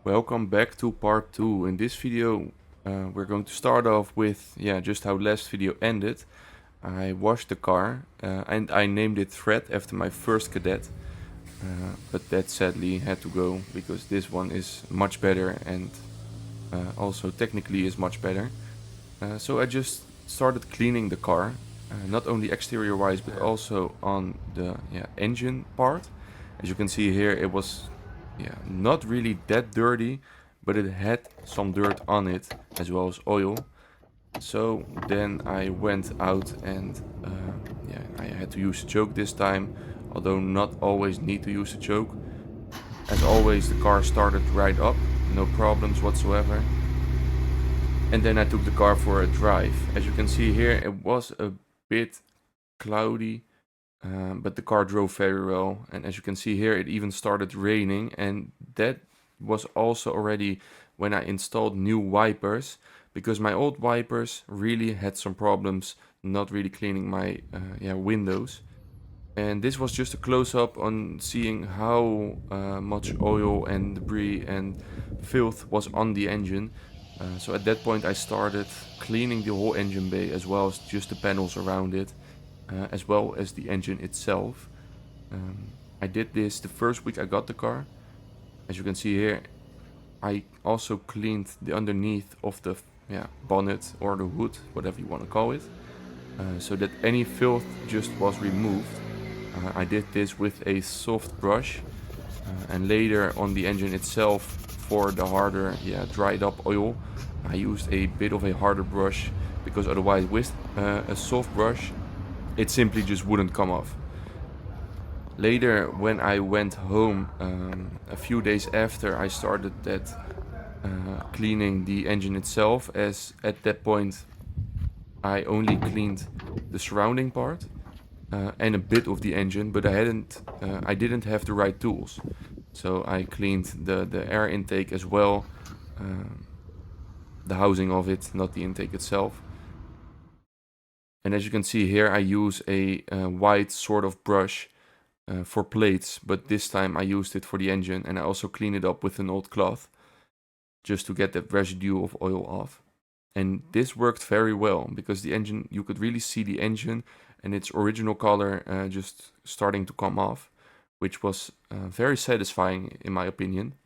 Welcome back to part 2. In this video we're going to start off with just how last video ended. I washed the car and I named it Fred after my first Kadett, but that sadly had to go because this one is much better and also technically is much better. So I just started cleaning the car, not only exterior wise but also on the engine part. As you can see here, it was not really that dirty, but it had some dirt on it as well as oil. So then I went out and I had to use the choke this time, although not always need to use the choke. As always, the car started right up, no problems whatsoever. And then I took the car for a drive. As you can see here, it was a bit cloudy, but the car drove very well. And as you can see here, it even started raining, and that was also already when I installed new wipers, because my old wipers really had some problems not really cleaning my windows. And this was just a close-up on seeing how much oil and debris and filth was on the engine. So at that point I started cleaning the whole engine bay as well as just the panels around it, as well as the engine itself. I did this the first week I got the car. As you can see here, I also cleaned the underneath of the bonnet or the hood, whatever you want to call it, so that any filth just was removed. I did this with a soft brush, and later on the engine itself, for the harder dried up oil, I used a bit of a harder brush, because otherwise with a soft brush it simply just wouldn't come off. Later, when I went home, a few days after I started that cleaning the engine itself, as at that point I only cleaned the surrounding part and a bit of the engine, but I didn't have the right tools. So I cleaned the air intake as well, the housing of it, not the intake itself. And as you can see here, I use a white sort of brush for plates, but this time I used it for the engine, and I also cleaned it up with an old cloth just to get that residue of oil off. And this worked very well, because the engine, you could really see the engine and its original color just starting to come off, which was very satisfying in my opinion.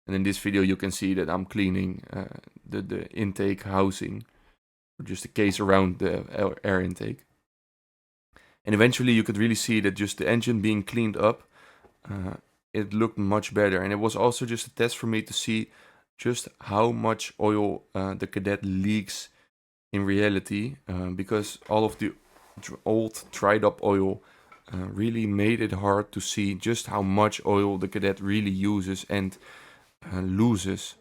And in this video you can see that I'm cleaning the intake housing, or just the case around the air intake. And eventually you could really see that just the engine being cleaned up, it looked much better. And it was also just a test for me to see just how much oil the Kadett leaks in reality, because all of the old dried up oil really made it hard to see just how much oil the Kadett really uses and loses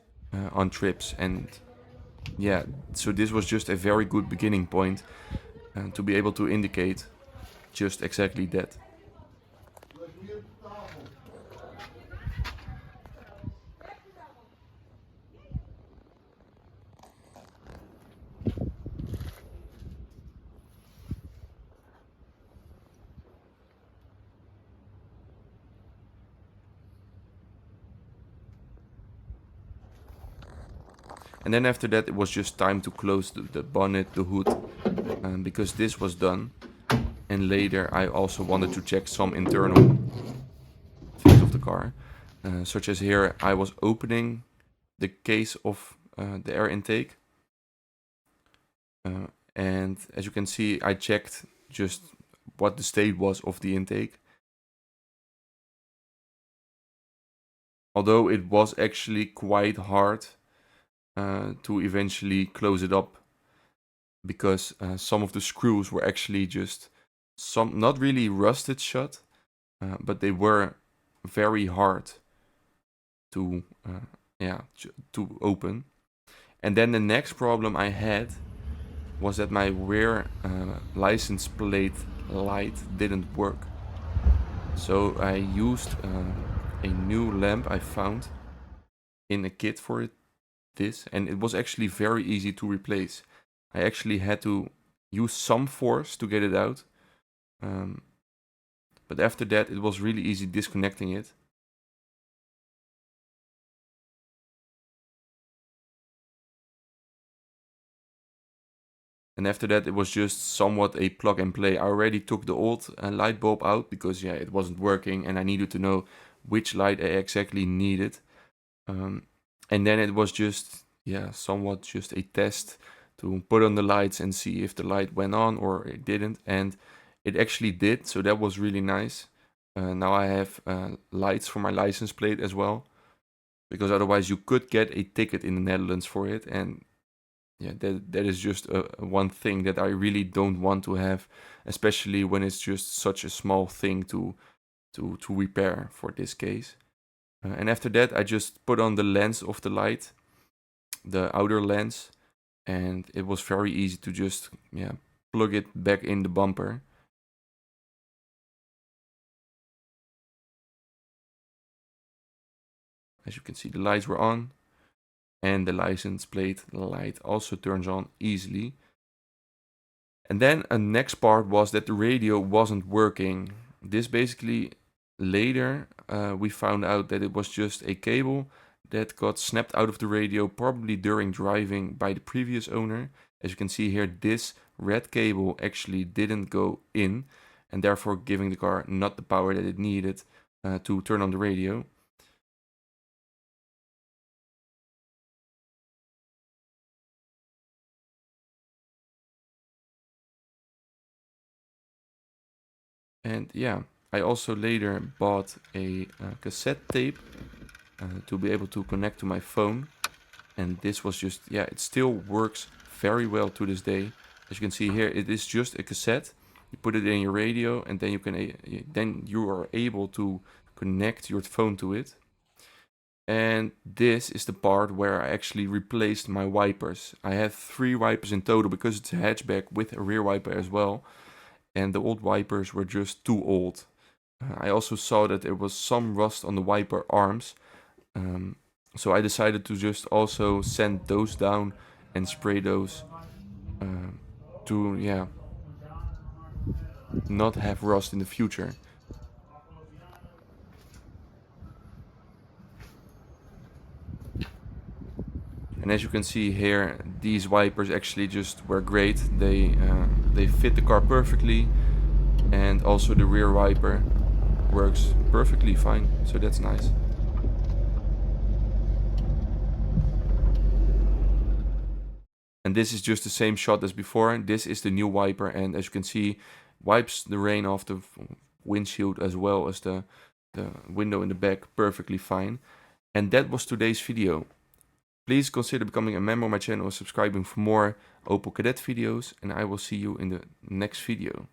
on trips. And yeah, so this was just a very good beginning point to be able to indicate just exactly that. And then after that, it was just time to close the bonnet, the hood, because this was done. And later I also wanted to check some internal things of the car, such as here I was opening the case of the air intake. And as you can see, I checked just what the state was of the intake. Although it was actually quite hard to eventually close it up, because some of the screws were actually just not really rusted shut, but they were very hard to to open. And then the next problem I had was that my rear license plate light didn't work. So I used a new lamp I found in a kit for this, and it was actually very easy to replace. I actually had to use some force to get it out, Um, but after that, it was really easy disconnecting it. And after that, it was just somewhat a plug and play. I already took the old light bulb out because, yeah, it wasn't working and I needed to know which light I exactly needed. And then it was just, yeah, somewhat just a test to put on the lights and see if the light went on or it didn't. And it actually did, so that was really nice. Now I have lights for my license plate as well, because otherwise you could get a ticket in the Netherlands for it. And yeah, that is just one thing that I really don't want to have, especially when it's just such a small thing to repair for this case. And after that, I just put on the lens of the light, the outer lens, and it was very easy to just, yeah, plug it back in the bumper. As you can see, the lights were on, and the license plate light also turns on easily. And then a next part was that the radio wasn't working. This basically, later we found out that it was just a cable that got snapped out of the radio, probably during driving by the previous owner. As you can see here, this red cable actually didn't go in, and therefore giving the car not the power that it needed to turn on the radio. And yeah, I also later bought a cassette tape to be able to connect to my phone. And this was just, yeah, it still works very well to this day. As you can see here, it is just a cassette. You put it in your radio, and then you are able to connect your phone to it. And this is the part where I actually replaced my wipers. I have 3 wipers in total because it's a hatchback with a rear wiper as well. And the old wipers were just too old. I also saw that there was some rust on the wiper arms. So I decided to just also sand those down and spray those to, yeah, not have rust in the future. And as you can see here, these wipers actually just were great. They fit the car perfectly, and also the rear wiper works perfectly fine. So that's nice. And this is just the same shot as before. This is the new wiper, and as you can see, wipes the rain off the windshield as well as the window in the back perfectly fine. And that was today's video. Please consider becoming a member of my channel and subscribing for more Opel Kadett videos, and I will see you in the next video.